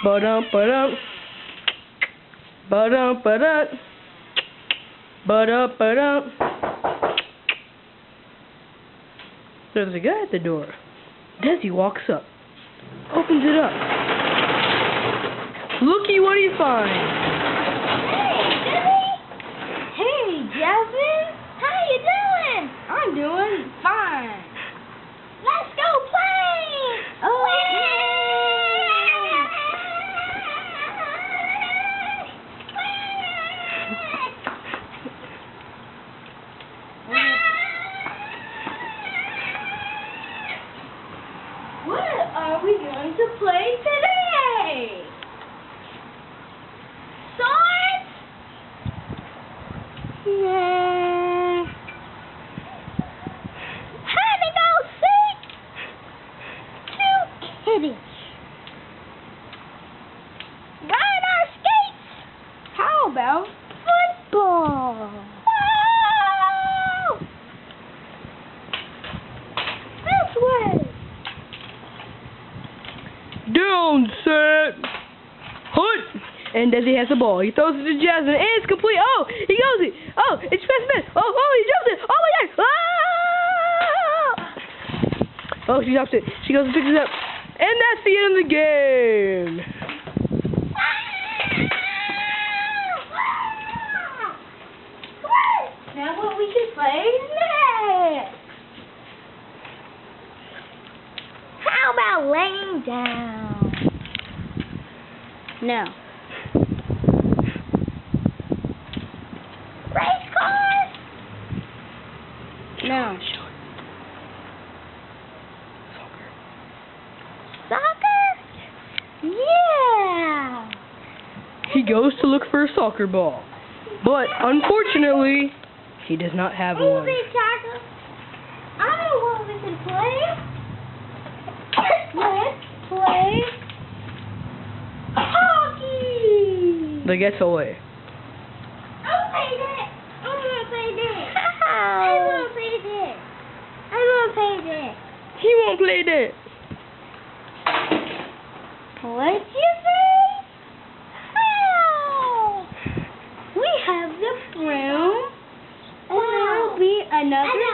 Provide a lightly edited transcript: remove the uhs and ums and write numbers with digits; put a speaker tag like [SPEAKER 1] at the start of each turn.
[SPEAKER 1] Ba-dum, ba-dum. Ba-dum, ba-dum. Ba-dum, ba-dum. There's a guy at the door. Desi walks up. Opens it up. Looky what he finds.
[SPEAKER 2] Hey, Jasmine. How you doing? I'm doing fine. Let's go play. Oh, what are we going to play today? Swords? Nah. Hide and go seek. Two kitties. Ride our skates. How about football? Wow! This way.
[SPEAKER 1] Down, set, hut. And Desi has the ball. He throws it to Jasmine, and it's complete. Oh, he goes it. Oh, it's past the man. Oh, he jumps it. Oh my God. Ah! Oh, she drops it. She goes and picks it up, and that's the end of the game.
[SPEAKER 2] Now what we should play next? How about laying down? No. Race cars? No. Soccer? Yeah.
[SPEAKER 1] He goes to look for a soccer ball, but unfortunately, he does not have one.
[SPEAKER 2] Movie tackle. I know what we can play. Let's play hockey.
[SPEAKER 1] They get away.
[SPEAKER 2] I'll play that. I want to play that. I want to play that. I want to play that.
[SPEAKER 1] He won't play that.
[SPEAKER 2] What'd you say? Oh, we have the broom, and there'll be another